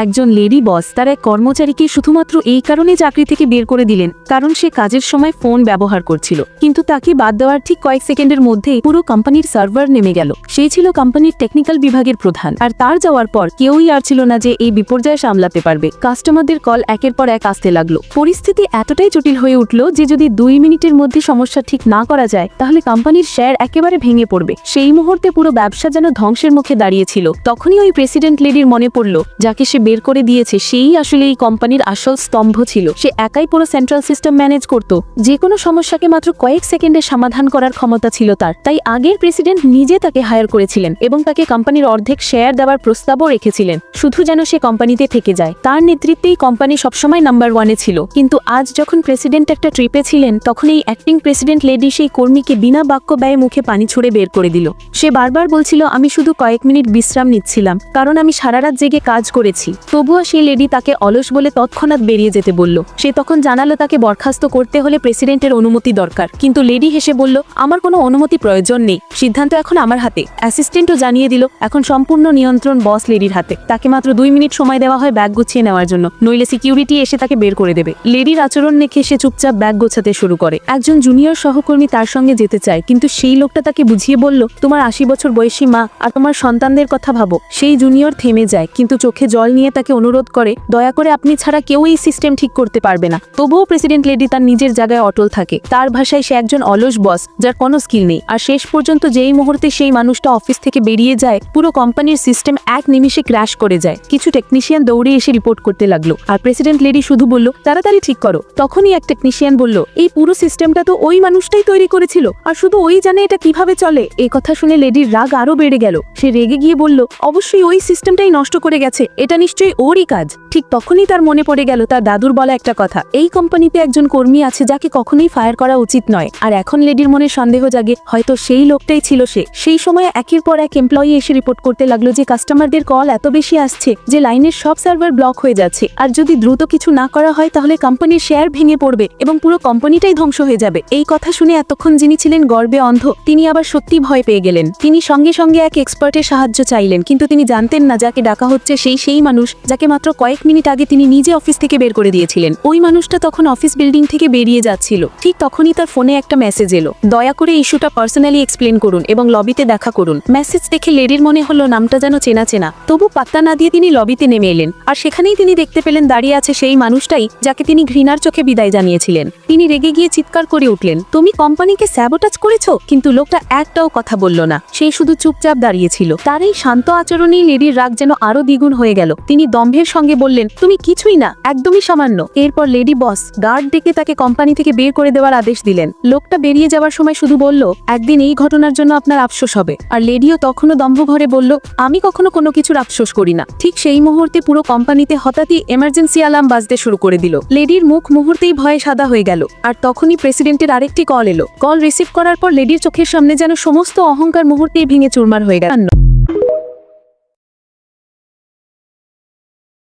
একজন লেডি বস তার এক কর্মচারীকে শুধুমাত্র এই কারণে চাকরি থেকে বের করে দিলেন কারণ সে কাজের সময় ফোন ব্যবহার করছিল, কিন্তু তাকে বাদ দেওয়ার ঠিক কয়েক সেকেন্ডের মধ্যেই পুরো কোম্পানির সার্ভার নেমে গেল। সে ছিল কোম্পানির টেকনিক্যাল বিভাগের প্রধান, আর তার যাওয়ার পর কেউই আর ছিল না যে এই বিপর্যয় সামলাতে পারবে। কাস্টমারদের কল একের পর এক আসতে লাগলো। পরিস্থিতি এতটাই জটিল হয়ে উঠল যে যদি 2 মিনিটের মধ্যে সমস্যা ঠিক না করা যায় তাহলে কোম্পানির শেয়ার একেবারে ভেঙে পড়বে। সেই মুহূর্তে পুরো ব্যবসা যেন ধ্বংসের মুখে দাঁড়িয়েছিল। তখনই ওই প্রেসিডেন্ট লেডির মনে পড়ল যাকে সে বের করে দিয়েছে সেই আসলে এই কোম্পানির আসল স্তম্ভ ছিল। সে একাই পুরো সেন্ট্রাল সিস্টেম ম্যানেজ করত, যে কোনো সমস্যাকে মাত্র কয়েক সেকেন্ডে সমাধান করার ক্ষমতা ছিল তার। তাই আগের প্রেসিডেন্ট নিজে তাকে হায়ার করেছিলেন এবং তাকে কোম্পানির অর্ধেক শেয়ার দেওয়ার প্রস্তাবও রেখেছিলেন, শুধু যেন সে কোম্পানিতে থেকে যায়। তার নেতৃত্বেই কোম্পানি সবসময় নাম্বার 1-এ ছিল। কিন্তু আজ যখন প্রেসিডেন্ট একটা ট্রিপে ছিলেন তখন এই অ্যাক্টিং প্রেসিডেন্ট লেডি সেই কর্মীকে বিনা বাক্য ব্যয়ে মুখে পানি ছুড়ে বের করে দিল। সে বারবার বলছিল, আমি শুধু কয়েক মিনিট বিশ্রাম নিচ্ছিলাম কারণ আমি সারা রাত জেগে কাজ করেছি। তবুও সেই লেডি তাকে অলস বলে তৎক্ষণাৎ বেরিয়ে যেতে বলল। সে তখন জানালো তাকে বরখাস্ত করতে হলে প্রেসিডেন্টের অনুমতি দরকার, কিন্তু লেডি হেসে বলল, আমার কোনো অনুমতি প্রয়োজন নেই, সিদ্ধান্ত এখন আমার হাতে। অ্যাসিস্ট্যান্টও জানিয়ে দিল এখন সম্পূর্ণ নিয়ন্ত্রণ বস লেডির হাতে। তাকে মাত্র 2 মিনিট সময় দেওয়া হয় ব্যাগ গুছিয়ে নেওয়ার জন্য, নইলে সিকিউরিটি এসে তাকে বের করে দেবে। লেডির আচরণ দেখে সে চুপচাপ ব্যাগ গোছাতে শুরু করে। একজন জুনিয়র সহকর্মী তার সঙ্গে যেতে চায়, কিন্তু সেই লোকটা তাকে বুঝিয়ে বলল, তোমার 80 বছর বয়সী মা আর তোমার সন্তানদের কথা ভাবো। সেই জুনিয়র থেমে যায়, কিন্তু চোখে জল নিয়ে তাকে অনুরোধ করে, দয়া করে আপনি ছাড়া কেউ এই সিস্টেম ঠিক করতে পারবে না। তবুও প্রেসিডেন্ট লেডি তার নিজের জায়গায় অটল থাকে। তার ভাষায় সে একজন অলস বস যার কোনো স্কিল নেই। আর শেষ পর্যন্ত যেই মুহূর্তে সেই মানুষটা অফিস থেকে বেরিয়ে যায় পুরো কোম্পানির সিস্টেম এক নিমিষে ক্র্যাশ করে যায়। কিছু টেকনিশিয়ান দৌড়ে এসে রিপোর্ট করতে লাগলো, আর প্রেসিডেন্ট লেডি শুধু বলল, তাড়াতাড়ি ঠিক করো। তখনই এক টেকনিশিয়ান বলল, এই পুরো সিস্টেমটা তো ওই মানুষটাই তৈরি করেছিল, আর শুধু ওই জানে এটা কিভাবে চলে। এই কথা শুনে লেডির রাগ আরো বেড়ে গেল। সে রেগে গিয়ে বলল, অবশ্যই ওই সিস্টেমটাই নষ্ট করে গেছে, এটা নিশ্চয়ই ওরই কাজ। ঠিক তখনই তার মনে পড়ে গেল তার দাদুর বলা একটা কথা, এই কোম্পানিতে একজন কর্মী আছে যাকে কখনোই ফায়ার করা উচিত নয়। আর এখন লেডির মনে সন্দেহ জাগে, হয়তো সেই লোকটাই ছিল সে। সেই সময় একের পর এক এমপ্লয়ি এসে রিপোর্ট করতে লাগলো যে কাস্টমারদের কল এত বেশি আসছে যে লাইনের সব সার্ভার ব্লক হয়ে যাচ্ছে, আর যদি দ্রুত কিছু না করা হয় তাহলে কোম্পানির শেয়ার ভেঙে পড়বে এবং পুরো কোম্পানিটাই ধ্বংস হয়ে যাবে। এই কথা শুনে এতক্ষণ যিনি ছিলেন গর্বে অন্ধ, তিনি আবার সত্যি ভয় পেয়ে গেলেন। তিনি সঙ্গে সঙ্গে এক এক্সপার্টের সাহায্য চাইলেন, কিন্তু তিনি জানতেন না যাকে ডাকা হচ্ছে সেই মানুষ যাকে মাত্র কয়েক মিনিট আগে তিনি নিজে অফিস থেকে বের করে দিয়েছিলেন। ওই মানুষটা তখন অফিস বিল্ডিং থেকে বেরিয়ে যাচ্ছিল। ঠিক তখনই তার ফোনে একটা মেসেজ এলো, দয়া করে ইস্যুটা পার্সোনালি এক্সপ্লেন করুন এবং লবিতে দেখা করুন। মেসেজ দেখে লেডির মনে হলো নামটা যেন চেনা চেনা। তবু পাত্তা না দিয়ে তিনি লবিতে নেমে এলেন, আর সেখানেই তিনি দেখতে পেলেন দাঁড়িয়ে আছে সেই মানুষটাই যাকে তিনি ঘৃণার চোখে বিদায় জানিয়েছিলেন। তিনি রেগে গিয়ে চিৎকার করে উঠলেন, তুমি কোম্পানিকে স্যাবোটাজ করেছো? কিন্তু লোকটা একটাও কথা বলল না, সে শুধু চুপচাপ দাঁড়িয়েছিল। তার এই শান্ত আচরণেই লেডির রাগ যেন আরো দ্বিগুণ হয়ে গেল। তিনি দম্ভের সঙ্গে বললেন, তুমি কিছুই না, একদমই সামান্য। এরপর লেডি বস গার্ড ডেকে তাকে কোম্পানি থেকে বের করে দেওয়ার আদেশ দিলেন। লোকটা বেরিয়ে যাওয়ার সময় শুধু বলল, একদিন এই ঘটনার জন্য আপনার আফসোস হবে। আর লেডিও তখনও দম্ভ ভরে বলল, আমি কখনো কোনো কিছুর আফসোস করি না। ঠিক সেই মুহূর্তে পুরো কোম্পানিতে হঠাৎই এমার্জেন্সি অ্যালার্ম বাজতে শুরু করে দিল। লেডির মুখ মুহূর্তেই ভয়ে সাদা হয়ে গেল। আর তখনই প্রেসিডেন্টের আরেকটি কল এলো। কল রিসিভ করার পর লেডির চোখের সামনে যেন সমস্ত অহংকার মুহূর্তেই ভেঙে চুরমার হয়ে গেল।